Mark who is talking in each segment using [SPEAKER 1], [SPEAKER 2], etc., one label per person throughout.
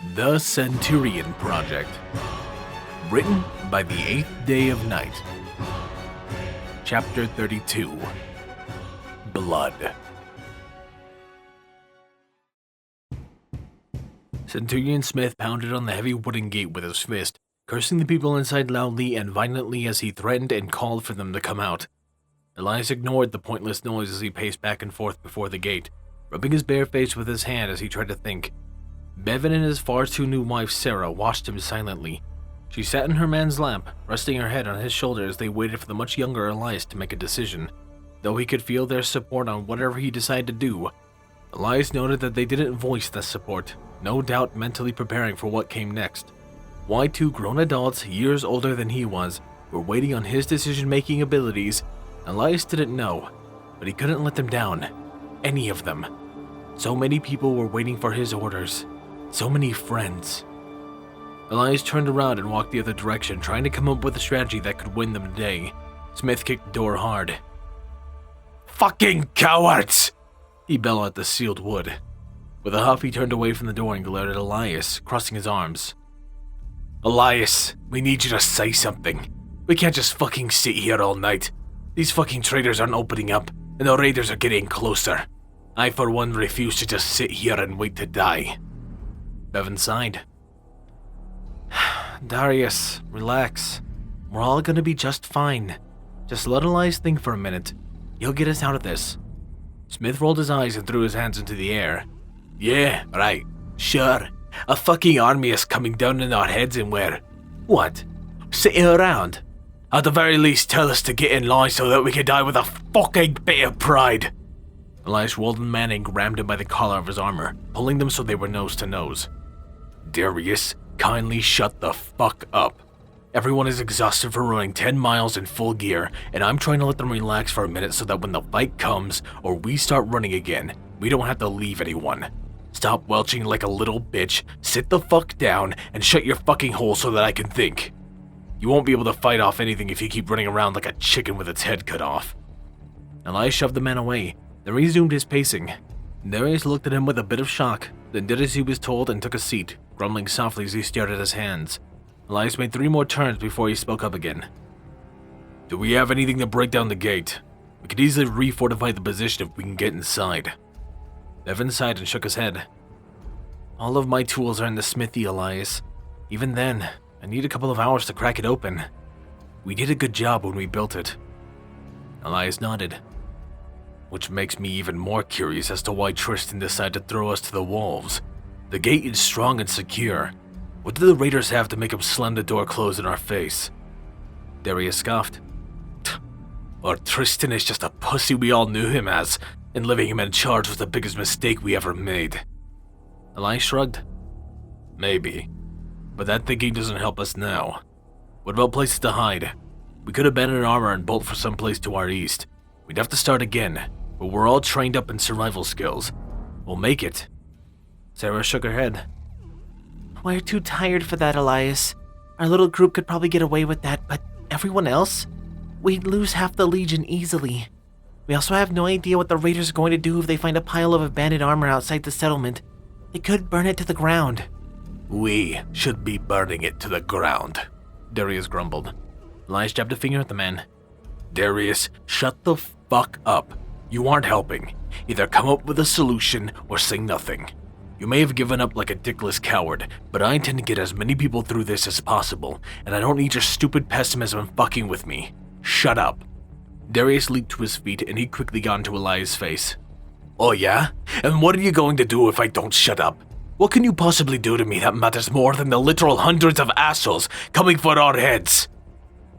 [SPEAKER 1] The Centurion Project. Written by the 8th Day of Night. Chapter 32. Blood. Centurion Smith pounded on the heavy wooden gate with his fist, cursing the people inside loudly and violently as he threatened and called for them to come out. Elias ignored the pointless noise as he paced back and forth before the gate, rubbing his bare face with his hand as he tried to think. Bevan and his far too new wife Sarah watched him silently. She sat in her man's lap, resting her head on his shoulder as they waited for the much younger Elias to make a decision. Though he could feel their support on whatever he decided to do, Elias noted that they didn't voice this support, no doubt mentally preparing for what came next. Why two grown adults, years older than he was, were waiting on his decision-making abilities, Elias didn't know, but he couldn't let them down. Any of them. So many people were waiting for his orders. So many friends. Elias turned around and walked the other direction, trying to come up with a strategy that could win them today. Smith kicked the door hard. "Fucking cowards!" he bellowed at the sealed wood. With a huff, he turned away from the door and glared at Elias, crossing his arms. "Elias, we need you to say something. We can't just fucking sit here all night. These fucking traitors aren't opening up, and the raiders are getting closer. I, for one, refuse to just sit here and wait to die." Bevan sighed. "Darius, relax. We're all gonna be just fine. Just let Elias think for a minute. He'll get us out of this." Smith rolled his eyes and threw his hands into the air. "Yeah, right. Sure. A fucking army is coming down on our heads and we're... what? Sitting around? At the very least, tell us to get in line so that we can die with a fucking bit of pride." Elias rolled the man and grabbed him by the collar of his armor, pulling them so they were nose to nose. "Darius, kindly shut the fuck up. Everyone is exhausted for running 10 miles in full gear, and I'm trying to let them relax for a minute so that when the fight comes, or we start running again, we don't have to leave anyone. Stop welching like a little bitch, sit the fuck down, and shut your fucking hole so that I can think. You won't be able to fight off anything if you keep running around like a chicken with its head cut off." Elias shoved the man away, then resumed his pacing. Darius looked at him with a bit of shock, then did as he was told and took a seat, grumbling softly as he stared at his hands. Elias made 3 more turns before he spoke up again. "Do we have anything to break down the gate? We could easily refortify the position if we can get inside." Bevan sighed and shook his head. "All of my tools are in the smithy, Elias. Even then, I need a couple of hours to crack it open. We did a good job when we built it." Elias nodded. "Which makes me even more curious as to why Tristan decided to throw us to the wolves. The gate is strong and secure. What did the raiders have to make him slam the door closed in our face?" Darius scoffed. "Or Tristan is just a pussy we all knew him as, and leaving him in charge was the biggest mistake we ever made." Elias shrugged. "Maybe. But that thinking doesn't help us now. What about places to hide? We could abandon armor and bolt for some place to our east. We'd have to start again, but we're all trained up in survival skills. We'll make it." Sarah shook her head. "We're too tired for that, Elias. Our little group could probably get away with that, but everyone else? We'd lose half the Legion easily. We also have no idea what the raiders are going to do if they find a pile of abandoned armor outside the settlement. They could burn it to the ground." "We should be burning it to the ground," Darius grumbled. Elias jabbed a finger at the man. "Darius, shut the fuck up. You aren't helping. Either come up with a solution or say nothing. You may have given up like a dickless coward, but I intend to get as many people through this as possible, and I don't need your stupid pessimism fucking with me. Shut up." Darius leaped to his feet and he quickly got into Elias' face. "Oh yeah? And what are you going to do if I don't shut up? What can you possibly do to me that matters more than the literal hundreds of assholes coming for our heads?"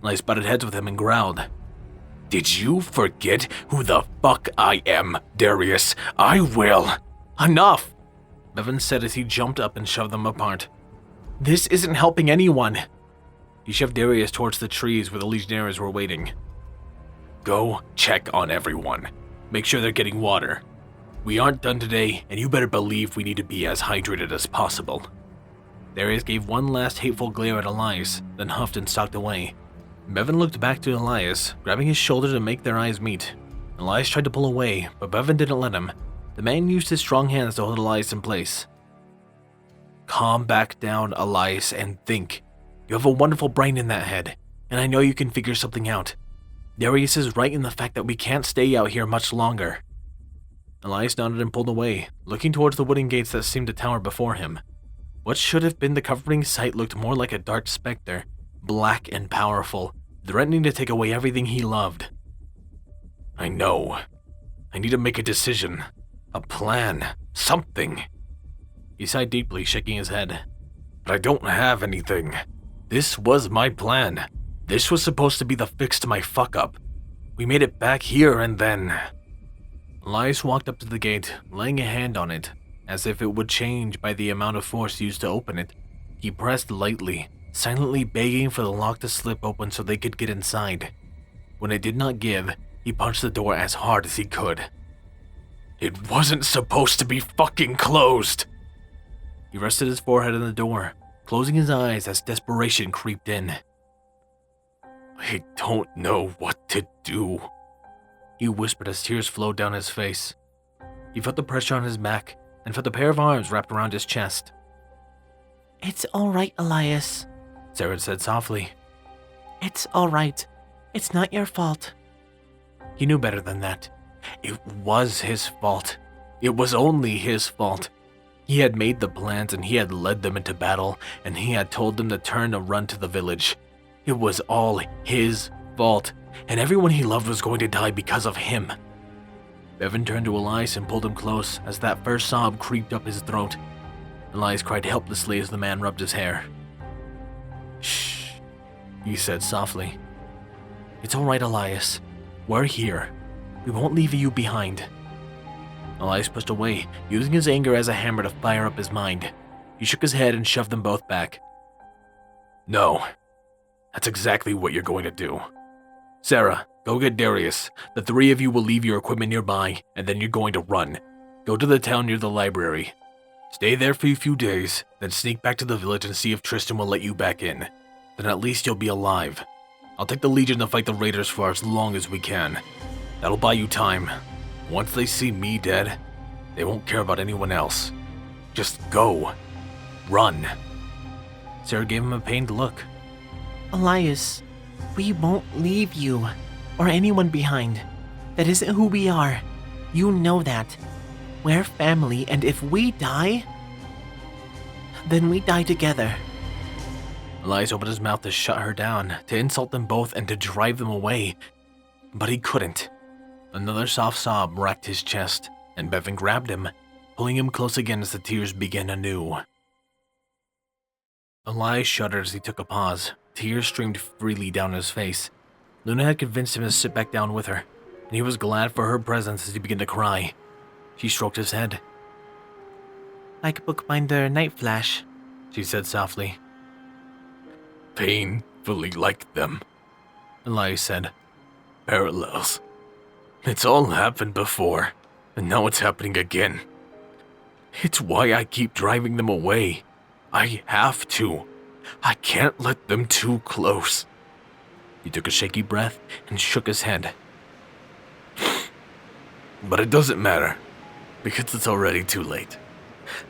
[SPEAKER 1] Elias butted heads with him and growled. "Did you forget who the fuck I am, Darius? I will." "Enough!" Bevan said as he jumped up and shoved them apart. "This isn't helping anyone." He shoved Darius towards the trees where the Legionnaires were waiting. "Go check on everyone. Make sure they're getting water. We aren't done today, and you better believe we need to be as hydrated as possible." Darius gave one last hateful glare at Elias, then huffed and stalked away. Bevan looked back to Elias, grabbing his shoulder to make their eyes meet. Elias tried to pull away, but Bevan didn't let him. The man used his strong hands to hold Elias in place. calm back down, Elias, and think. You have a wonderful brain in that head, and I know you can figure something out. Darius is right in the fact that we can't stay out here much longer. Elias nodded and pulled away, looking towards the wooden gates that seemed to tower before him. What should have been the comforting sight looked more like a dark specter, black and powerful, threatening to take away everything he loved. I know. I need to make a decision. A plan. Something. He sighed deeply, shaking his head. But I don't have anything. This was my plan. This was supposed to be the fix to my fuck-up. We made it back here and then... Elias walked up to the gate, laying a hand on it, as if it would change by the amount of force used to open it. He pressed lightly, silently begging for the lock to slip open so they could get inside. When it did not give, he punched the door as hard as he could. It wasn't supposed to be fucking closed! He rested his forehead on the door, closing his eyes as desperation creeped in. I don't know what to do, he whispered as tears flowed down his face. He felt the pressure on his back and felt a pair of arms wrapped around his chest.
[SPEAKER 2] It's all right, Elias,
[SPEAKER 1] Sarah said softly.
[SPEAKER 2] It's all right. It's not your fault.
[SPEAKER 1] He knew better than that. It was his fault. It was only his fault. He had made the plans and he had led them into battle, and he had told them to turn and run to the village. It was all his fault, and everyone he loved was going to die because of him. Bevan turned to Elias and pulled him close as that first sob creeped up his throat. Elias cried helplessly as the man rubbed his hair. Shh, he said softly. It's all right, Elias. We're here. We won't leave you behind. Elias pushed away, using his anger as a hammer to fire up his mind. He shook his head and shoved them both back. No, that's exactly what you're going to do. Sarah, go get Darius. The three of you will leave your equipment nearby, and then you're going to run. Go to the town near the library. Stay there for a few days, then sneak back to the village and see if Tristan will let you back in. Then at least you'll be alive. I'll take the Legion to fight the Raiders for as long as we can. That'll buy you time. Once they see me dead, they won't care about anyone else. Just go. Run. Sarah gave him a pained look.
[SPEAKER 2] Elias, we won't leave you or anyone behind. That isn't who we are. You know that. We're family, and if we die, then we die together.
[SPEAKER 1] Elias opened his mouth to shut her down, to insult them both and to drive them away, but he couldn't. Another soft sob racked his chest, and Bevan grabbed him, pulling him close again as the tears began anew. Elias shuddered as he took a pause. Tears streamed freely down his face. Luna had convinced him to sit back down with her, and he was glad for her presence as he began to cry. She stroked his head.
[SPEAKER 2] Like Bookbinder Night Flash,
[SPEAKER 1] she said softly. Painfully like them, Elias said. Parallels. It's all happened before, and now it's happening again. It's why I keep driving them away. I have to. I can't let them too close. He took a shaky breath and shook his head. But it doesn't matter, because it's already too late.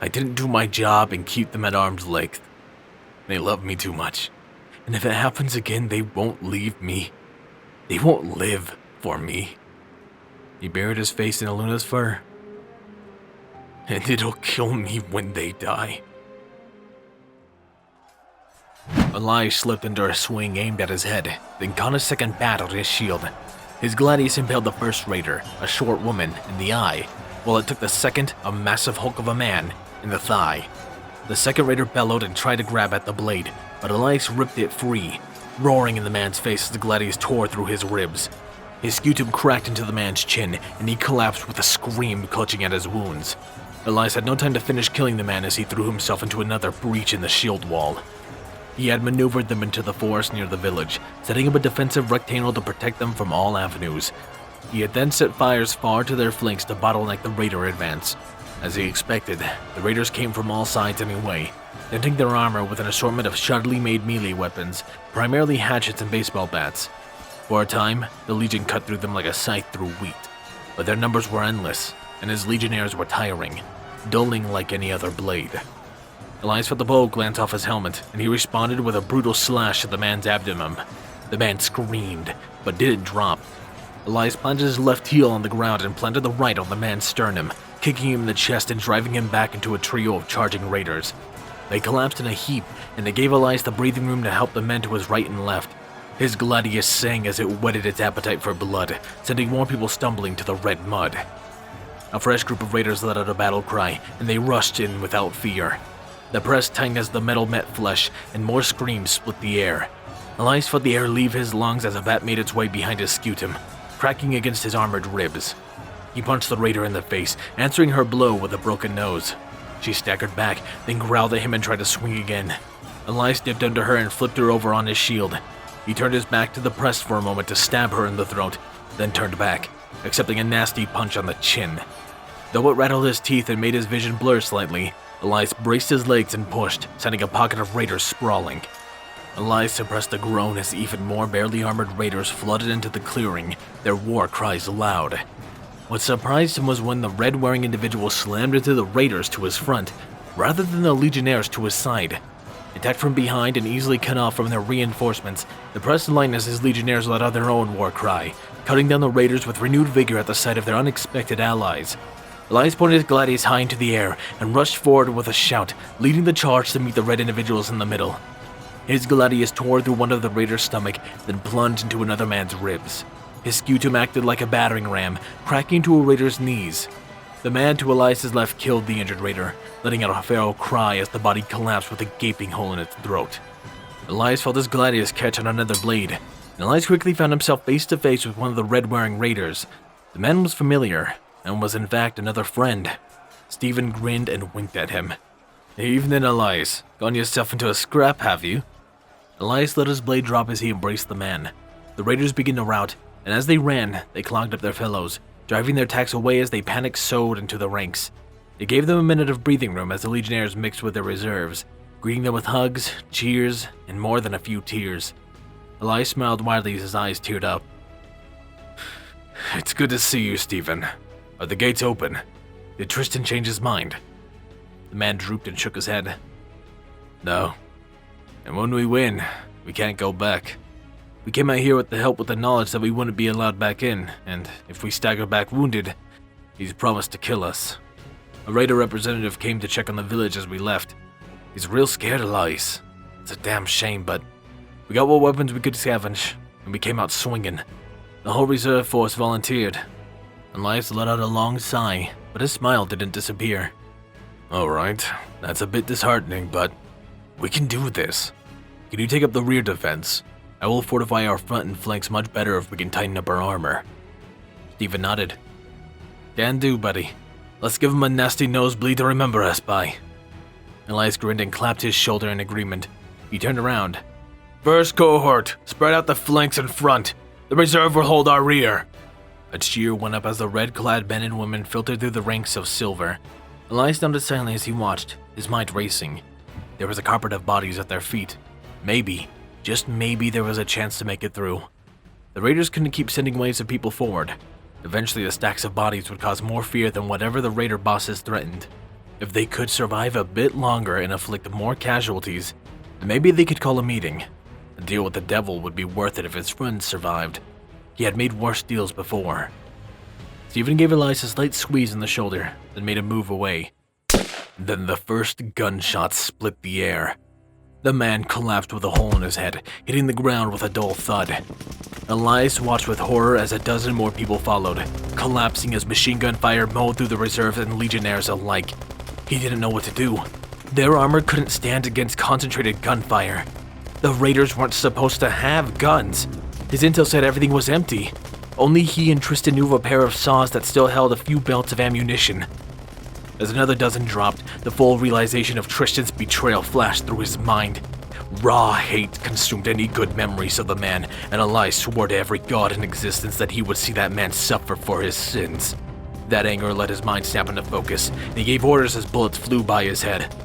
[SPEAKER 1] I didn't do my job and keep them at arm's length. They love me too much, and if it happens again, they won't leave me. They won't live for me. He buried his face in Aluna's fur. And it'll kill me when they die. Elias slipped into a swing aimed at his head, then caught a second bat on his shield. His gladius impaled the first raider, a short woman, in the eye, while it took the second, a massive hulk of a man, in the thigh. The second raider bellowed and tried to grab at the blade, but Elias ripped it free, roaring in the man's face as the gladius tore through his ribs. His scutum cracked into the man's chin, and he collapsed with a scream, clutching at his wounds. Elias had no time to finish killing the man as he threw himself into another breach in the shield wall. He had maneuvered them into the forest near the village, setting up a defensive rectangle to protect them from all avenues. He had then set fires far to their flanks to bottleneck the raider advance. As he expected, the raiders came from all sides anyway, denting their armor with an assortment of shoddily made melee weapons, primarily hatchets and baseball bats. For a time, the Legion cut through them like a scythe through wheat, but their numbers were endless, and his legionnaires were tiring, dulling like any other blade. Elias felt the bullet glance off his helmet, and he responded with a brutal slash to the man's abdomen. The man screamed, but didn't drop. Elias planted his left heel on the ground and planted the right on the man's sternum, kicking him in the chest and driving him back into a trio of charging raiders. They collapsed in a heap, and they gave Elias the breathing room to help the men to his right and left. His gladius sang as it whetted its appetite for blood, sending more people stumbling to the red mud. A fresh group of raiders let out a battle cry, and they rushed in without fear. The press tightened as the metal met flesh, and more screams split the air. Elias felt the air leave his lungs as a bat made its way behind his scutum, cracking against his armored ribs. He punched the raider in the face, answering her blow with a broken nose. She staggered back, then growled at him and tried to swing again. Elias dipped under her and flipped her over on his shield. He turned his back to the press for a moment to stab her in the throat, then turned back, accepting a nasty punch on the chin. Though it rattled his teeth and made his vision blur slightly, Elias braced his legs and pushed, sending a pocket of raiders sprawling. Elias suppressed a groan as even more barely armored raiders flooded into the clearing, their war cries loud. What surprised him was when the red-wearing individual slammed into the raiders to his front, rather than the legionnaires to his side. Attacked from behind and easily cut off from their reinforcements, the pressed in line as his legionnaires let out their own war cry, cutting down the raiders with renewed vigor at the sight of their unexpected allies. Elias pointed his gladius high into the air and rushed forward with a shout, leading the charge to meet the red individuals in the middle. His gladius tore through one of the raiders' stomach, then plunged into another man's ribs. His scutum acted like a battering ram, cracking to a raider's knees. The man to Elias's left killed the injured raider, letting out a feral cry as the body collapsed with a gaping hole in its throat. Elias felt his gladius catch on another blade, and Elias quickly found himself face to face with one of the red-wearing raiders. The man was familiar, and was in fact another friend. Stephen grinned and winked at him. "Evening, Elias. Gotten yourself into a scrap, have you?" Elias let his blade drop as he embraced the man. The raiders began to rout, and as they ran, they clogged up their fellows, driving their attacks away as they panic-sowed into the ranks. It gave them a minute of breathing room as the legionnaires mixed with their reserves, greeting them with hugs, cheers, and more than a few tears. Elias smiled widely as his eyes teared up. "It's good to see you, Stephen. Are the gates open? Did Tristan change his mind?" The man drooped and shook his head. "No. And when we win, we can't go back. We came out here with the help with the knowledge that we wouldn't be allowed back in, and if we stagger back wounded, he's promised to kill us. A raider representative came to check on the village as we left. He's real scared, Elias. It's a damn shame, but we got what weapons we could scavenge, and we came out swinging. The whole reserve force volunteered." Elias let out a long sigh, but his smile didn't disappear. "Alright, that's a bit disheartening, but we can do this. Can you take up the rear defense? I will fortify our front and flanks much better if we can tighten up our armor." Stephen nodded. "Can do, buddy. Let's give him a nasty nosebleed to remember us by." Elias grinned and clapped his shoulder in agreement. He turned around. "First cohort, spread out the flanks and front. The reserve will hold our rear." A cheer went up as the red-clad men and women filtered through the ranks of silver. Elias nodded silently as he watched, his mind racing. There was a carpet of bodies at their feet. Maybe, just maybe, there was a chance to make it through. The raiders couldn't keep sending waves of people forward. Eventually, the stacks of bodies would cause more fear than whatever the raider bosses threatened. If they could survive a bit longer and inflict more casualties, maybe they could call a meeting. A deal with the devil would be worth it if his friends survived. He had made worse deals before. Stephen gave Elias a slight squeeze in the shoulder, then made him move away. Then the first gunshot split the air. The man collapsed with a hole in his head, hitting the ground with a dull thud. Elias watched with horror as a dozen more people followed, collapsing as machine gun fire mowed through the reserves and legionnaires alike. He didn't know what to do. Their armor couldn't stand against concentrated gunfire. The raiders weren't supposed to have guns. His intel said everything was empty. Only he and Tristan knew of a pair of saws that still held a few belts of ammunition. As another dozen dropped, the full realization of Tristan's betrayal flashed through his mind. Raw hate consumed any good memories of the man, and Elias swore to every god in existence that he would see that man suffer for his sins. That anger let his mind snap into focus, and he gave orders as bullets flew by his head.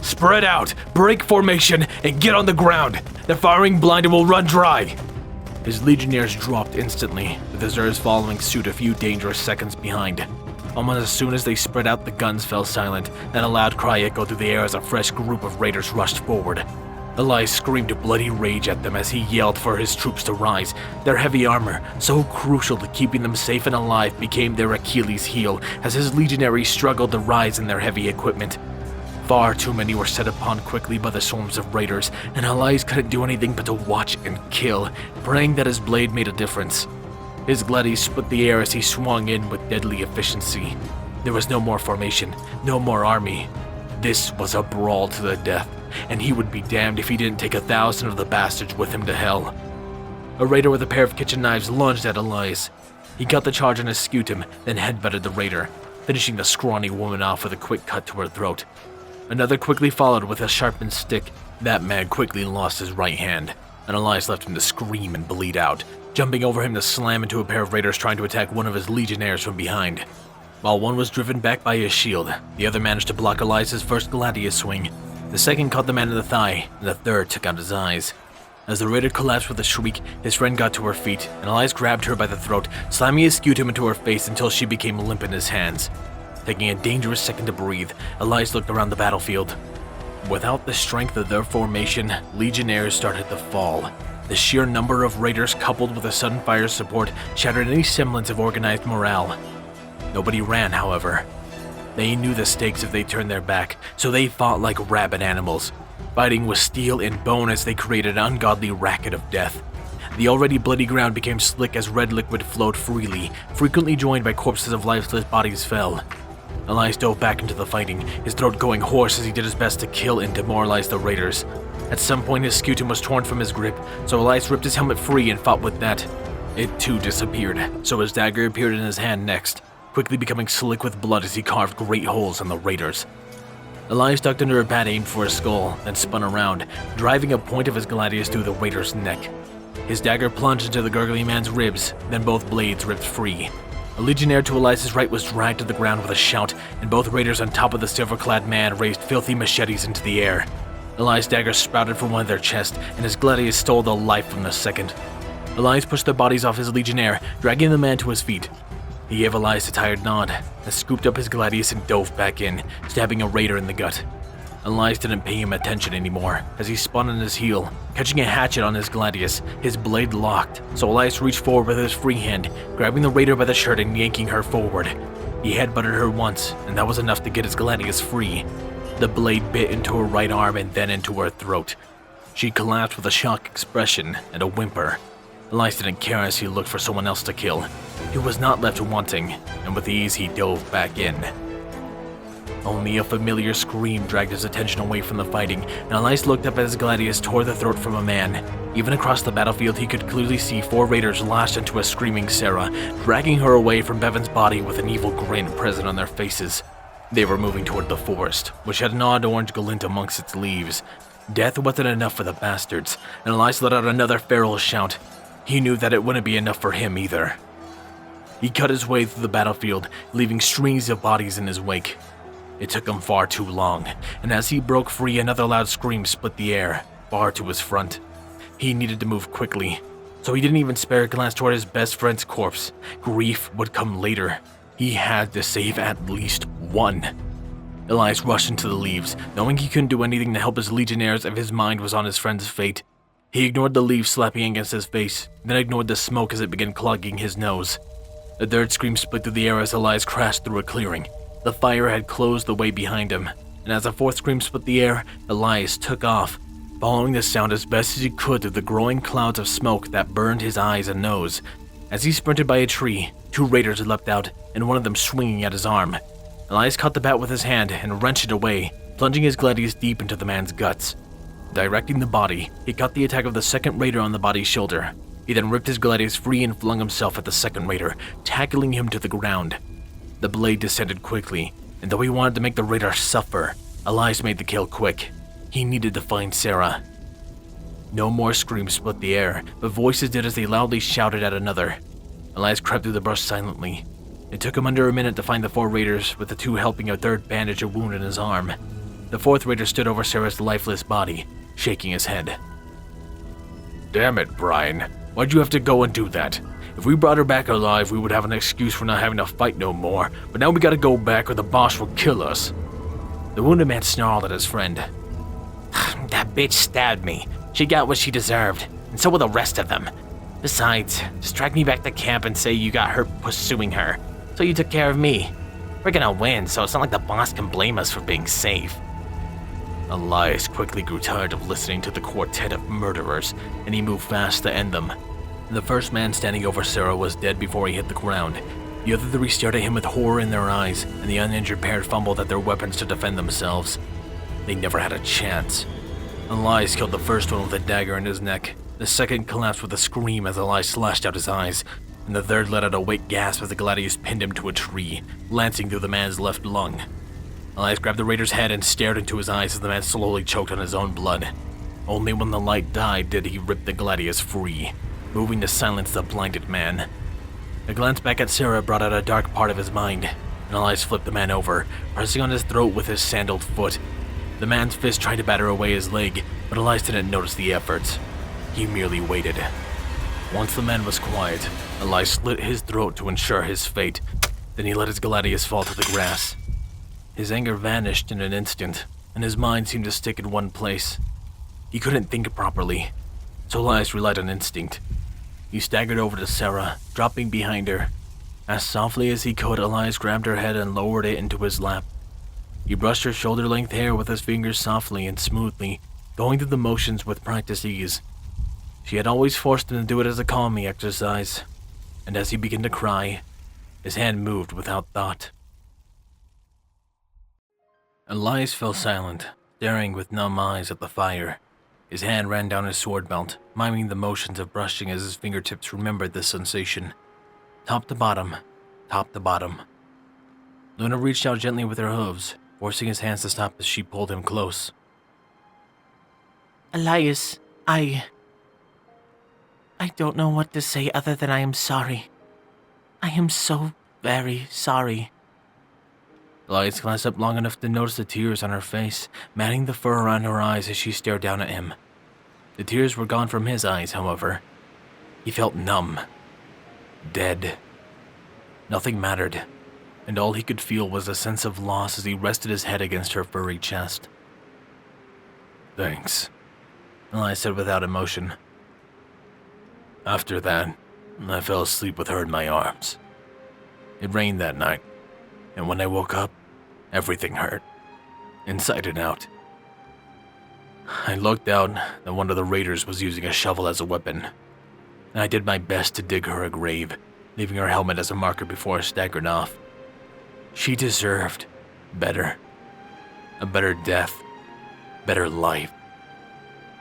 [SPEAKER 1] "Spread out, break formation, and get on the ground. The firing blind and will run dry." His legionnaires dropped instantly, with his reserves following suit a few dangerous seconds behind. Almost as soon as they spread out, the guns fell silent, and a loud cry echoed through the air as a fresh group of raiders rushed forward. Elias screamed bloody rage at them as he yelled for his troops to rise. Their heavy armor, so crucial to keeping them safe and alive, became their Achilles heel as his legionaries struggled to rise in their heavy equipment. Far too many were set upon quickly by the swarms of raiders, and Elias couldn't do anything but to watch and kill, praying that his blade made a difference. His gladius split the air as he swung in with deadly efficiency. There was no more formation, no more army. This was a brawl to the death, and he would be damned if he didn't take 1,000 of the bastards with him to hell. A raider with a pair of kitchen knives lunged at Elias. He cut the charge on his scutum, then headbutted the raider, finishing the scrawny woman off with a quick cut to her throat. Another quickly followed with a sharpened stick. That man quickly lost his right hand, and Elias left him to scream and bleed out, jumping over him to slam into a pair of raiders trying to attack one of his legionnaires from behind. While one was driven back by his shield, the other managed to block Elias' first gladius swing. The second caught the man in the thigh, and the third took out his eyes. As the raider collapsed with a shriek, his friend got to her feet, and Elias grabbed her by the throat, slamming his scutum into her face until she became limp in his hands. Taking a dangerous second to breathe, Elias looked around the battlefield. Without the strength of their formation, legionnaires started to fall. The sheer number of raiders coupled with a sudden fire support shattered any semblance of organized morale. Nobody ran, however. They knew the stakes if they turned their back, so they fought like rabid animals, fighting with steel and bone as they created an ungodly racket of death. The already bloody ground became slick as red liquid flowed freely, frequently joined by corpses of lifeless bodies fell. Elias dove back into the fighting, his throat going hoarse as he did his best to kill and demoralize the raiders. At some point his scutum was torn from his grip, so Elias ripped his helmet free and fought with that. It too disappeared, so his dagger appeared in his hand next, quickly becoming slick with blood as he carved great holes on the raiders. Elias ducked under a bat aimed for his skull, then spun around, driving a point of his gladius through the raider's neck. His dagger plunged into the gurgling man's ribs, then both blades ripped free. A legionnaire to Elias' right was dragged to the ground with a shout, and both raiders on top of the silver-clad man raised filthy machetes into the air. Elias' dagger sprouted from one of their chests, and his gladius stole the life from the second. Elias pushed the bodies off his legionnaire, dragging the man to his feet. He gave Elias a tired nod, then scooped up his gladius and dove back in, stabbing a raider in the gut. Elias didn't pay him attention anymore, as he spun on his heel, catching a hatchet on his gladius, his blade locked, so Elias reached forward with his free hand, grabbing the raider by the shirt and yanking her forward. He headbutted her once, and that was enough to get his gladius free. The blade bit into her right arm and then into her throat. She collapsed with a shocked expression and a whimper. Elias didn't care as he looked for someone else to kill. He was not left wanting, and with ease he dove back in. Only a familiar scream dragged his attention away from the fighting, and Elias looked up as his gladius tore the throat from a man. Even across the battlefield he could clearly see 4 raiders lashed into a screaming Sarah, dragging her away from Bevan's body with an evil grin present on their faces. They were moving toward the forest, which had an odd orange glint amongst its leaves. Death wasn't enough for the bastards, and Elias let out another feral shout. He knew that it wouldn't be enough for him either. He cut his way through the battlefield, leaving streams of bodies in his wake. It took him far too long, and as he broke free, another loud scream split the air, far to his front. He needed to move quickly, so he didn't even spare a glance toward his best friend's corpse. Grief would come later. He had to save at least one. Elias rushed into the leaves, knowing he couldn't do anything to help his legionnaires if his mind was on his friend's fate. He ignored the leaves slapping against his face, then ignored the smoke as it began clogging his nose. A third scream split through the air as Elias crashed through a clearing. The fire had closed the way behind him, and as a fourth scream split the air, Elias took off, following the sound as best as he could through the growing clouds of smoke that burned his eyes and nose. As he sprinted by a tree, 2 raiders leapt out, and one of them swinging at his arm. Elias caught the bat with his hand and wrenched it away, plunging his gladius deep into the man's guts. Directing the body, he caught the attack of the second raider on the body's shoulder. He then ripped his gladius free and flung himself at the second raider, tackling him to the ground. The blade descended quickly, and though he wanted to make the raider suffer, Elias made the kill quick. He needed to find Sarah. No more screams split the air, but voices did as they loudly shouted at another. Elias crept through the brush silently. It took him under a minute to find the 4 raiders, with the 2 helping a third bandage a wound in his arm. The 4th raider stood over Sarah's lifeless body, shaking his head.
[SPEAKER 3] Damn it, Brian. Why'd you have to go and do that?
[SPEAKER 1] If we brought her back alive, we would have an excuse for not having to fight no more, but now we gotta go back or the boss will kill us. The wounded man snarled at his friend.
[SPEAKER 2] That bitch stabbed me. She got what she deserved, and so will the rest of them. Besides, just drag me back to camp and say you got hurt pursuing her, so you took care of me. We're gonna win, so it's not like the boss can blame us for being safe.
[SPEAKER 1] Elias quickly grew tired of listening to the quartet of murderers, and he moved fast to end them. The first man standing over Sarah was dead before he hit the ground. The other three stared at him with horror in their eyes, and the uninjured pair fumbled at their weapons to defend themselves. They never had a chance. Elias killed the first one with a dagger in his neck. The second collapsed with a scream as Elias slashed out his eyes, and the third let out a weak gasp as the gladius pinned him to a tree, lancing through the man's left lung. Elias grabbed the raider's head and stared into his eyes as the man slowly choked on his own blood. Only when the light died did he rip the gladius free, moving to silence the blinded man. A glance back at Sarah brought out a dark part of his mind, and Elias flipped the man over, pressing on his throat with his sandaled foot. The man's fist tried to batter away his leg, but Elias didn't notice the efforts. He merely waited. Once the man was quiet, Elias slit his throat to ensure his fate. Then he let his gladius fall to the grass. His anger vanished in an instant, and his mind seemed to stick in one place. He couldn't think properly, so Elias relied on instinct. He staggered over to Sarah, dropping behind her. As softly as he could, Elias grabbed her head and lowered it into his lap. He brushed her shoulder-length hair with his fingers softly and smoothly, going through the motions with practiced ease. She had always forced him to do it as a calming exercise, and as he began to cry, his hand moved without thought. Elias fell silent, staring with numb eyes at the fire. His hand ran down his sword belt, miming the motions of brushing as his fingertips remembered the sensation. Top to bottom, top to bottom. Luna reached out gently with her hooves, forcing his hands to stop as she pulled him close.
[SPEAKER 2] Elias, I don't know what to say other than I am sorry. I am so very sorry.
[SPEAKER 1] Elias glanced up long enough to notice the tears on her face, matting the fur around her eyes as she stared down at him. The tears were gone from his eyes, however. He felt numb. Dead. Nothing mattered, and all he could feel was a sense of loss as he rested his head against her furry chest. "Thanks," Elias said without emotion. After that, I fell asleep with her in my arms. It rained that night, and when I woke up, everything hurt, inside and out. I looked out that one of the raiders was using a shovel as a weapon, and I did my best to dig her a grave, leaving her helmet as a marker before I staggered off. She deserved better. A better death, better life.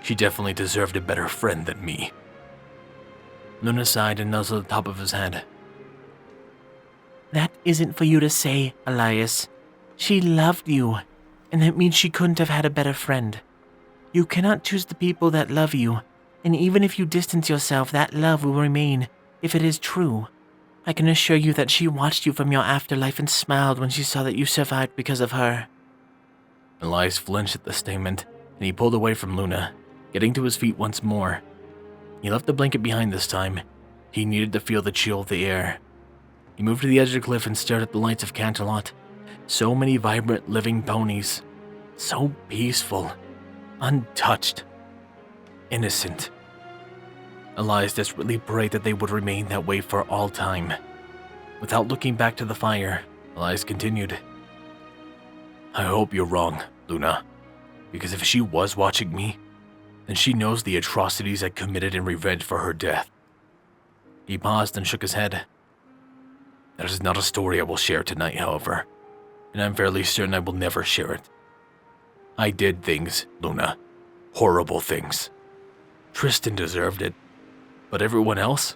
[SPEAKER 1] She definitely deserved a better friend than me. Luna sighed and nuzzled the top of his head.
[SPEAKER 2] That isn't for you to say, Elias. She loved you, and that means she couldn't have had a better friend. You cannot choose the people that love you, and even if you distance yourself, that love will remain, if it is true. I can assure you that she watched you from your afterlife and smiled when she saw that you survived because of her.
[SPEAKER 1] Elias flinched at the statement, and he pulled away from Luna, getting to his feet once more. He left the blanket behind this time. He needed to feel the chill of the air. He moved to the edge of the cliff and stared at the lights of Canterlot. So many vibrant, living ponies. So peaceful. Untouched. Innocent. Elias desperately prayed that they would remain that way for all time. Without looking back to the fire, Elias continued. I hope you're wrong, Luna. Because if she was watching me, then she knows the atrocities I committed in revenge for her death. He paused and shook his head. That is not a story I will share tonight, however, and I'm fairly certain I will never share it. I did things, Luna. Horrible things. Tristan deserved it, but everyone else?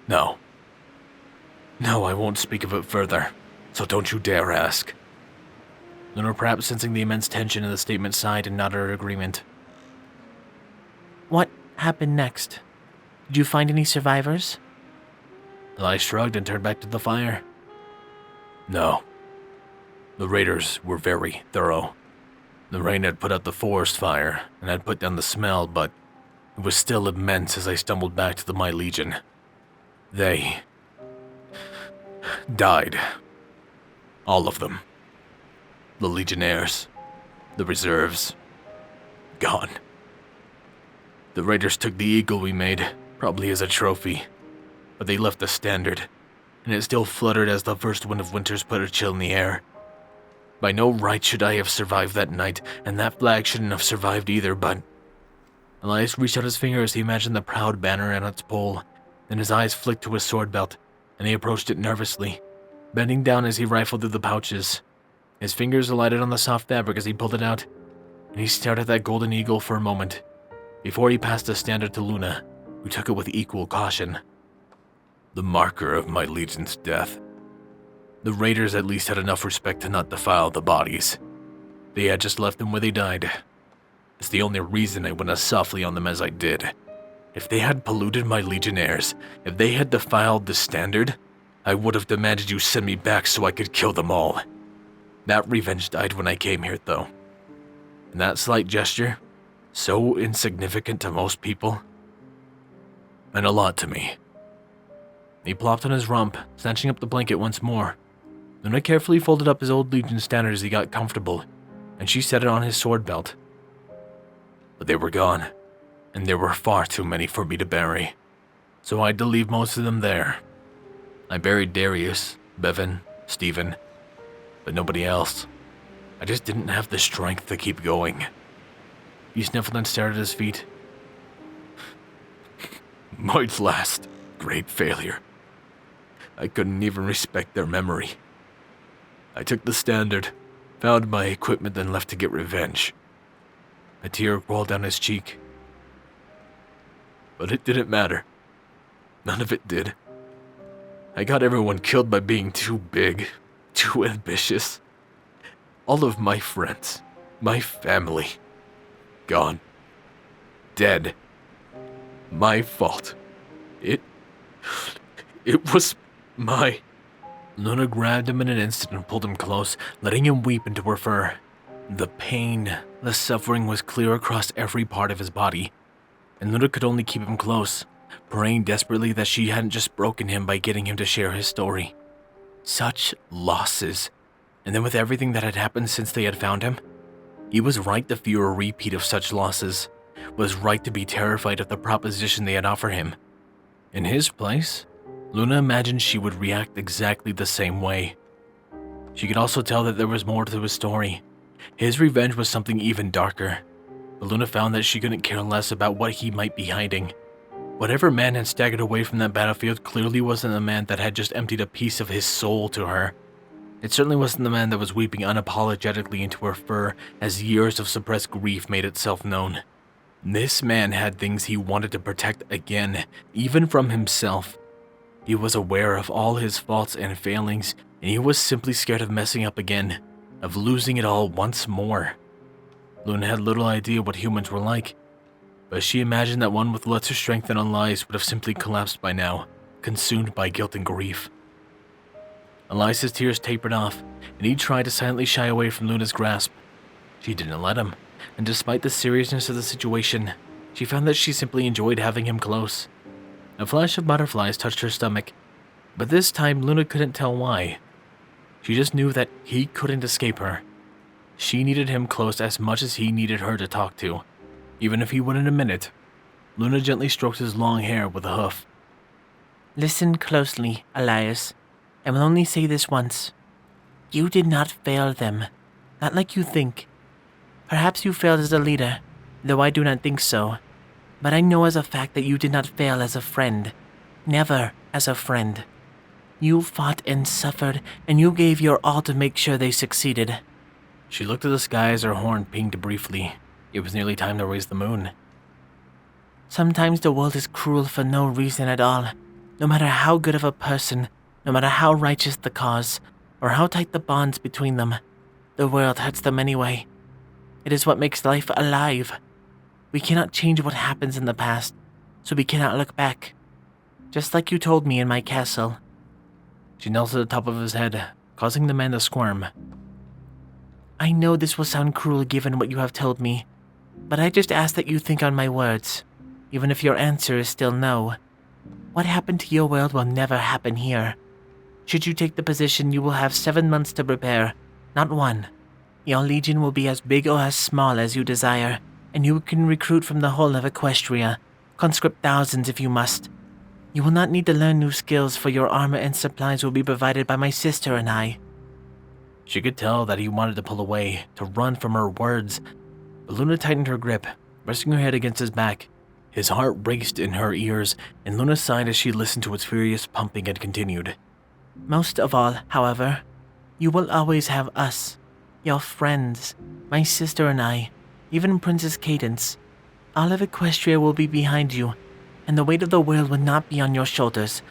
[SPEAKER 1] No. No, I won't speak of it further, so don't you dare ask. Luna, perhaps sensing the immense tension in the statement, sighed and nodded her agreement.
[SPEAKER 2] What happened next? Did you find any survivors?
[SPEAKER 1] Elias shrugged and turned back to the fire. No. The raiders were very thorough. The rain had put out the forest fire and had put down the smell, but it was still immense as I stumbled back to my legion. They died. All of them. The Legionnaires, the reserves, gone. The raiders took the eagle we made, probably as a trophy, but they left the standard, and it still fluttered as the first wind of winters put a chill in the air. By no right should I have survived that night, and that flag shouldn't have survived either, but... Elias reached out his finger as he imagined the proud banner on its pole, then his eyes flicked to his sword belt, and he approached it nervously, bending down as he rifled through the pouches. His fingers alighted on the soft fabric as he pulled it out, and he stared at that golden eagle for a moment, before he passed the standard to Luna, who took it with equal caution. The marker of my legion's death. The raiders at least had enough respect to not defile the bodies. They had just left them where they died. It's the only reason I went as softly on them as I did. If they had polluted my legionnaires, if they had defiled the standard, I would have demanded you send me back so I could kill them all. That revenge died when I came here, though. And that slight gesture, so insignificant to most people, meant a lot to me. He plopped on his rump, snatching up the blanket once more. Luna carefully folded up his old Legion standard as he got comfortable, and she set it on his sword belt. But they were gone, and there were far too many for me to bury, so I had to leave most of them there. I buried Darius, Bevan, Stephen, but nobody else. I just didn't have the strength to keep going. He sniffled and stared at his feet. My last great failure. I couldn't even respect their memory. I took the standard, found my equipment, and left to get revenge. A tear rolled down his cheek. But it didn't matter. None of it did. I got everyone killed by being too big, too ambitious. All of my friends, my family, gone. Dead. My fault. It was my... Luna grabbed him in an instant and pulled him close, letting him weep into her fur. The pain, the suffering was clear across every part of his body, and Luna could only keep him close, praying desperately that she hadn't just broken him by getting him to share his story. Such losses. And then with everything that had happened since they had found him, he was right to fear a repeat of such losses, was right to be terrified of the proposition they had offered him. In his place, Luna imagined she would react exactly the same way. She could also tell that there was more to his story. His revenge was something even darker, but Luna found that she couldn't care less about what he might be hiding. Whatever man had staggered away from that battlefield clearly wasn't the man that had just emptied a piece of his soul to her. It certainly wasn't the man that was weeping unapologetically into her fur as years of suppressed grief made itself known. This man had things he wanted to protect again, even from himself. He was aware of all his faults and failings, and he was simply scared of messing up again, of losing it all once more. Luna had little idea what humans were like, but she imagined that one with lesser strength than Elias would have simply collapsed by now, consumed by guilt and grief. Elias's tears tapered off, and he tried to silently shy away from Luna's grasp. She didn't let him, and despite the seriousness of the situation, she found that she simply enjoyed having him close. A flash of butterflies touched her stomach, but this time Luna couldn't tell why. She just knew that he couldn't escape her. She needed him close as much as he needed her to talk to, even if he wouldn't admit it. Luna gently stroked his long hair with a hoof.
[SPEAKER 2] Listen closely, Elias. I will only say this once. You did not fail them, not like you think. Perhaps you failed as a leader, though I do not think so. But I know as a fact that you did not fail as a friend. Never as a friend. You fought and suffered, and you gave your all to make sure they succeeded.
[SPEAKER 1] She looked at the sky as her horn pinged briefly. It was nearly time to raise the moon.
[SPEAKER 2] Sometimes the world is cruel for no reason at all. No matter how good of a person, no matter how righteous the cause, or how tight the bonds between them, the world hurts them anyway. It is what makes life alive. We cannot change what happens in the past, so we cannot look back. Just like you told me in my castle.
[SPEAKER 1] She knelt to the top of his head, causing the man to squirm.
[SPEAKER 2] I know this will sound cruel given what you have told me, but I just ask that you think on my words, even if your answer is still no. What happened to your world will never happen here. Should you take the position, you will have 7 months to prepare, not 1. Your legion will be as big or as small as you desire, and you can recruit from the whole of Equestria, conscript thousands if you must. You will not need to learn new skills, for your armor and supplies will be provided by my sister and I.
[SPEAKER 1] She could tell that he wanted to pull away, to run from her words, but Luna tightened her grip, resting her head against his back. His heart raced in her ears, and Luna sighed as she listened to its furious pumping and continued.
[SPEAKER 2] Most of all, however, you will always have us, your friends, my sister and I, even Princess Cadence. All of Equestria will be behind you, and the weight of the world will not be on your shoulders,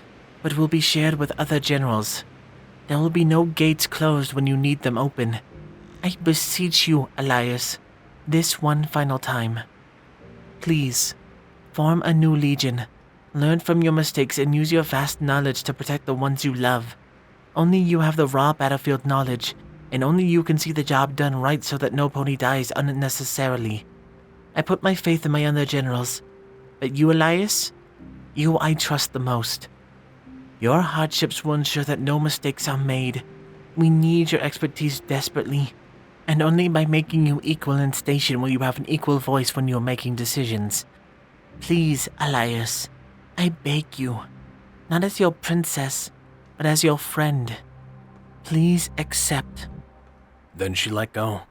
[SPEAKER 2] but will be shared with other generals. There will be no gates closed when you need them open. I beseech you, Elias, this one final time. Please, form a new legion, learn from your mistakes and use your vast knowledge to protect the ones you love. Only you have the raw battlefield knowledge, and only you can see the job done right so that no pony dies unnecessarily. I put my faith in my other generals, but you, Elias, you I trust the most. Your hardships will ensure that no mistakes are made. We need your expertise desperately, and only by making you equal in station will you have an equal voice when you are making decisions. Please, Elias, I beg you, not as your princess, but as your friend. Please accept.
[SPEAKER 1] Then she let go.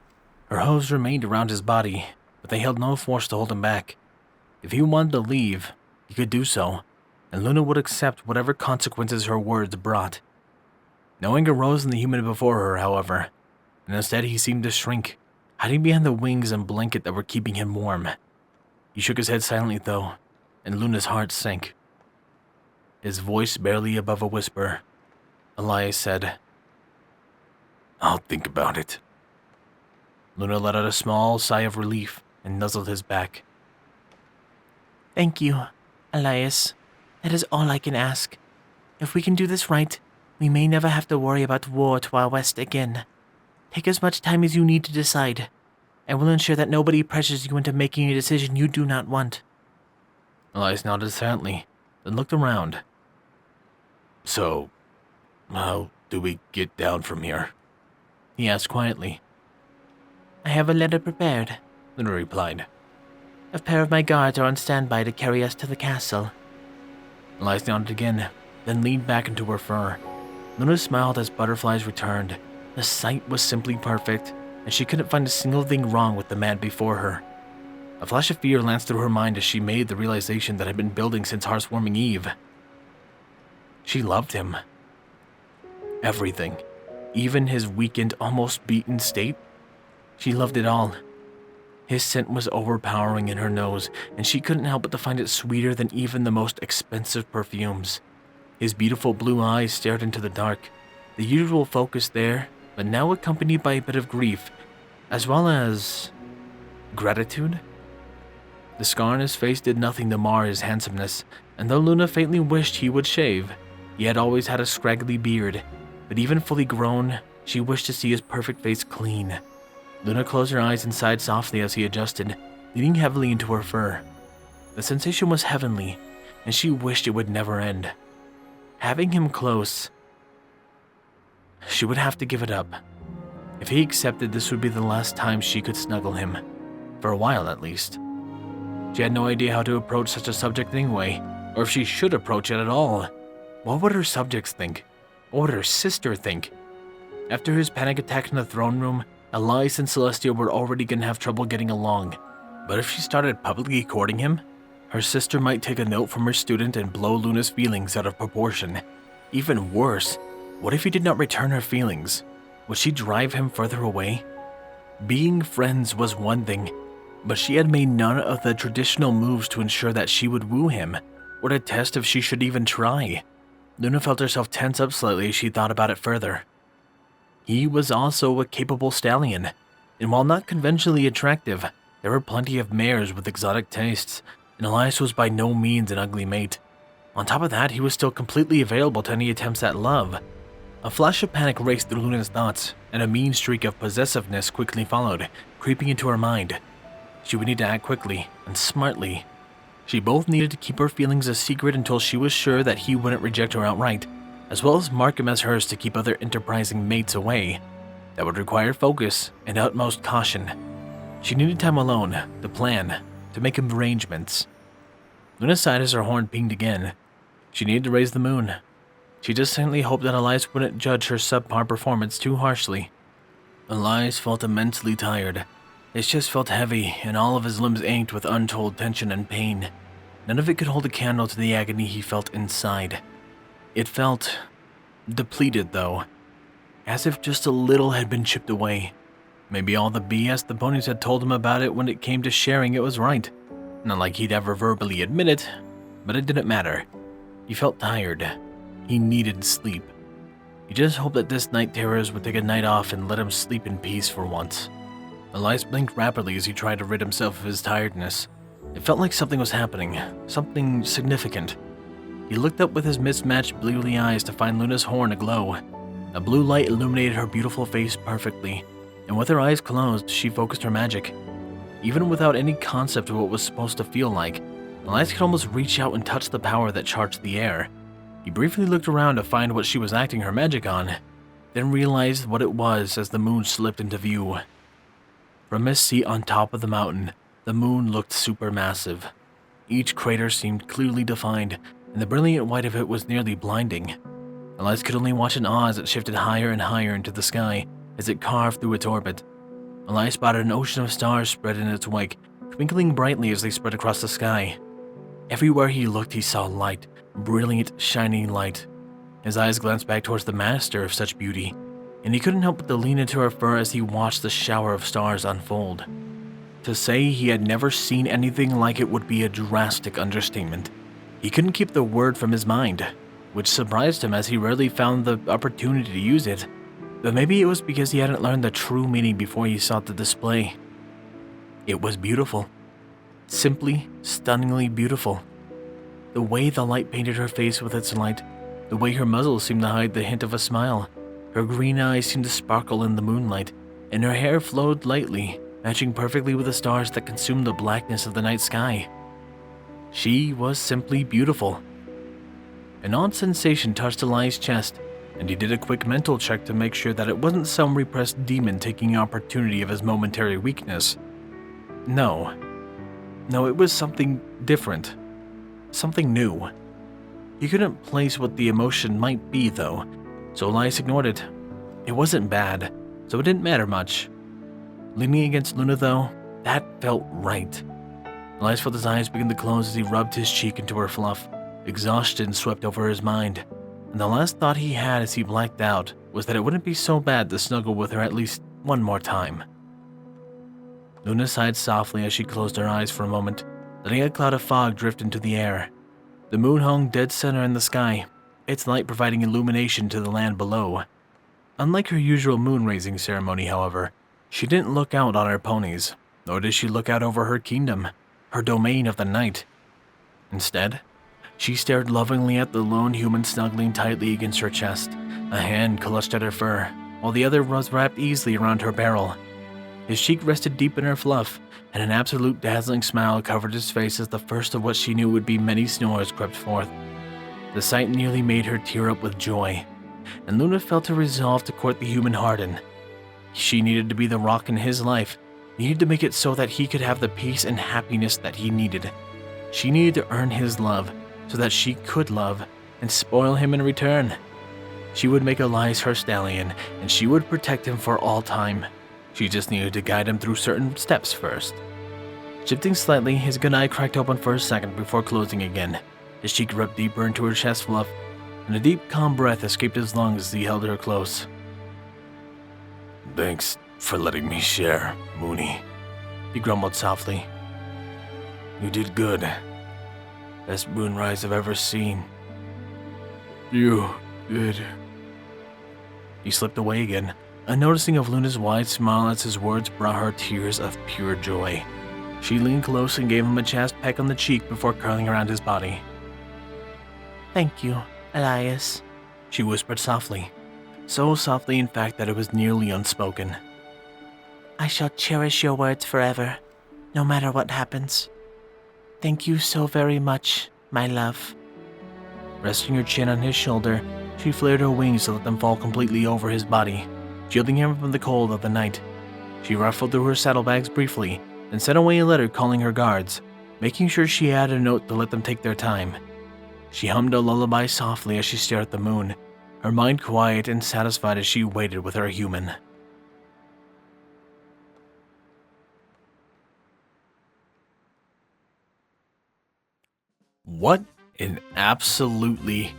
[SPEAKER 1] Her hose remained around his body, but they held no force to hold him back. If he wanted to leave, he could do so, and Luna would accept whatever consequences her words brought. Knowing arose in the human before her, however, and instead he seemed to shrink, hiding behind the wings and blanket that were keeping him warm. He shook his head silently, though, and Luna's heart sank. His voice barely above a whisper, Elias said, "I'll think about it." Luna let out a small sigh of relief and nuzzled his back.
[SPEAKER 2] Thank you, Elias. That is all I can ask. If we can do this right, we may never have to worry about war to our west again. Take as much time as you need to decide. I will ensure that nobody pressures you into making a decision you do not want.
[SPEAKER 1] Elias nodded silently, then looked around. So, how do we get down from here? He asked quietly.
[SPEAKER 2] I have a letter prepared,
[SPEAKER 1] Luna replied.
[SPEAKER 2] A pair of my guards are on standby to carry us to the castle.
[SPEAKER 1] Elias nodded again, then leaned back into her fur. Luna smiled as butterflies returned. The sight was simply perfect, and she couldn't find a single thing wrong with the man before her. A flash of fear lanced through her mind as she made the realization that had been building since Hearthwarming Eve. She loved him. Everything, even his weakened, almost beaten state. She loved it all. His scent was overpowering in her nose, and she couldn't help but to find it sweeter than even the most expensive perfumes. His beautiful blue eyes stared into the dark, the usual focus there, but now accompanied by a bit of grief, as well as gratitude. The scar on his face did nothing to mar his handsomeness, and though Luna faintly wished he would shave, he had always had a scraggly beard, but even fully grown, she wished to see his perfect face clean. Luna closed her eyes and sighed softly as he adjusted, leaning heavily into her fur. The sensation was heavenly, and she wished it would never end. Having him close, she would have to give it up. If he accepted, this would be the last time she could snuggle him, for a while at least. She had no idea how to approach such a subject anyway, or if she should approach it at all. What would her subjects think? What would her sister think? After his panic attack in the throne room, Elias and Celestia were already going to have trouble getting along. But if she started publicly courting him, her sister might take a note from her student and blow Luna's feelings out of proportion. Even worse, what if he did not return her feelings? Would she drive him further away? Being friends was one thing, but she had made none of the traditional moves to ensure that she would woo him, or to test if she should even try. Luna felt herself tense up slightly as she thought about it further. He was also a capable stallion, and while not conventionally attractive, there were plenty of mares with exotic tastes, and Elias was by no means an ugly mate. On top of that, he was still completely available to any attempts at love. A flash of panic raced through Luna's thoughts, and a mean streak of possessiveness quickly followed, creeping into her mind. She would need to act quickly and smartly. She both needed to keep her feelings a secret until she was sure that he wouldn't reject her outright, as well as mark him as hers to keep other enterprising mates away. That would require focus and utmost caution. She needed time alone, to plan, to make arrangements. Luna sighed as her horn pinged again. She needed to raise the moon. She just simply hoped that Elias wouldn't judge her subpar performance too harshly. Elias felt immensely tired. His chest felt heavy, and all of his limbs ached with untold tension and pain. None of it could hold a candle to the agony he felt inside. It felt depleted, though, as if just a little had been chipped away. Maybe all the BS the ponies had told him about it when it came to sharing it was right. Not like he'd ever verbally admit it, but it didn't matter. He felt tired. He needed sleep. He just hoped that this night terrors would take a night off and let him sleep in peace for once. Elias blinked rapidly as he tried to rid himself of his tiredness. It felt like something was happening, something significant. He looked up with his mismatched bluely eyes to find Luna's horn aglow. A blue light illuminated her beautiful face perfectly, and with her eyes closed, she focused her magic. Even without any concept of what it was supposed to feel like, Elias could almost reach out and touch the power that charged the air. He briefly looked around to find what she was acting her magic on, then realized what it was as the moon slipped into view. From his seat on top of the mountain, the moon looked supermassive. Each crater seemed clearly defined, and the brilliant white of it was nearly blinding. Elias could only watch in awe as it shifted higher and higher into the sky as it carved through its orbit. Elias spotted an ocean of stars spread in its wake, twinkling brightly as they spread across the sky. Everywhere he looked, he saw light, brilliant, shining light. His eyes glanced back towards the master of such beauty, and he couldn't help but to lean into her fur as he watched the shower of stars unfold. To say he had never seen anything like it would be a drastic understatement. He couldn't keep the word from his mind, which surprised him as he rarely found the opportunity to use it. But maybe it was because he hadn't learned the true meaning before he sought the display. It was beautiful. Simply, stunningly beautiful. The way the light painted her face with its light, the way her muzzle seemed to hide the hint of a smile, her green eyes seemed to sparkle in the moonlight, and her hair flowed lightly, matching perfectly with the stars that consumed the blackness of the night sky. She was simply beautiful. An odd sensation touched Elias' chest, and he did a quick mental check to make sure that it wasn't some repressed demon taking opportunity of his momentary weakness. No, it was something different. Something new. He couldn't place what the emotion might be, though, so Elias ignored it. It wasn't bad, so it didn't matter much. Leaning against Luna, though, that felt right. Elias felt his eyes begin to close as he rubbed his cheek into her fluff. Exhaustion swept over his mind, and the last thought he had as he blacked out was that it wouldn't be so bad to snuggle with her at least one more time. Luna sighed softly as she closed her eyes for a moment, letting a cloud of fog drift into the air. The moon hung dead center in the sky, its light providing illumination to the land below. Unlike her usual moon-raising ceremony, however, she didn't look out on her ponies, nor did she look out over her kingdom, her domain of the night. Instead, she stared lovingly at the lone human snuggling tightly against her chest, a hand clutched at her fur, while the other was wrapped easily around her barrel. His cheek rested deep in her fluff, and an absolute dazzling smile covered his face as the first of what she knew would be many snores crept forth. The sight nearly made her tear up with joy, and Luna felt her resolve to court the human harden. She needed to be the rock in his life, needed to make it so that he could have the peace and happiness that he needed. She needed to earn his love, so that she could love and spoil him in return. She would make Elias her stallion, and she would protect him for all time. She just needed to guide him through certain steps first. Shifting slightly, his good eye cracked open for a second before closing again. His cheek rubbed deeper into her chest fluff, and a deep, calm breath escaped his lungs as he held her close. "Thanks for letting me share, Mooney," he grumbled softly. "You did good. Best moonrise I've ever seen." "You did." He slipped away again, unnoticing of Luna's wide smile as his words brought her tears of pure joy. She leaned close and gave him a chest peck on the cheek before curling around his body.
[SPEAKER 2] Thank you, Elias,
[SPEAKER 1] she whispered softly. So softly, in fact, that it was nearly unspoken.
[SPEAKER 2] I shall cherish your words forever, no matter what happens. Thank you so very much, my love.
[SPEAKER 1] Resting her chin on his shoulder, she flared her wings to let them fall completely over his body, shielding him from the cold of the night. She ruffled through her saddlebags briefly, and sent away a letter calling her guards, making sure she added a note to let them take their time. She hummed a lullaby softly as she stared at the moon, her mind quiet and satisfied as she waited with her human. What an absolutely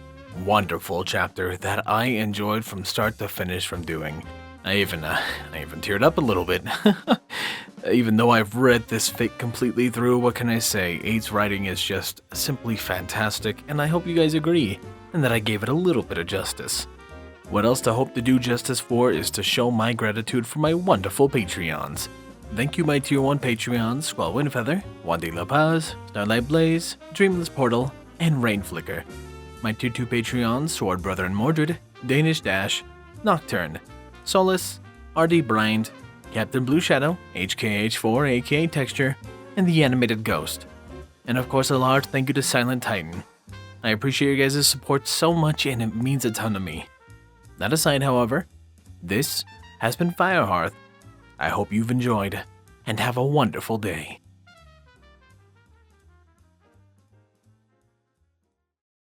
[SPEAKER 1] wonderful chapter that I enjoyed from start to finish from doing. I even teared up a little bit. Even though I've read this fic completely through, what can I say? 8's writing is just simply fantastic, and I hope you guys agree, and that I gave it a little bit of justice. What else to hope to do justice for is to show my gratitude for my wonderful Patreons. Thank you my Tier 1 Patreons, Squall Windfeather, Wandi La Paz, Starlight Blaze, Dreamless Portal, and Rain Flicker. My Tier 2 Patreons, Sword Brother and Mordred, Danish Dash, Nocturne, Solace, RD Bryant, Captain Blue Shadow, HKH4 aka Texture, and the Animated Ghost. And of course a large thank you to Silent Titan. I appreciate your guys' support so much and it means a ton to me. That aside, however, this has been Firehearth. I hope you've enjoyed, and have a wonderful day.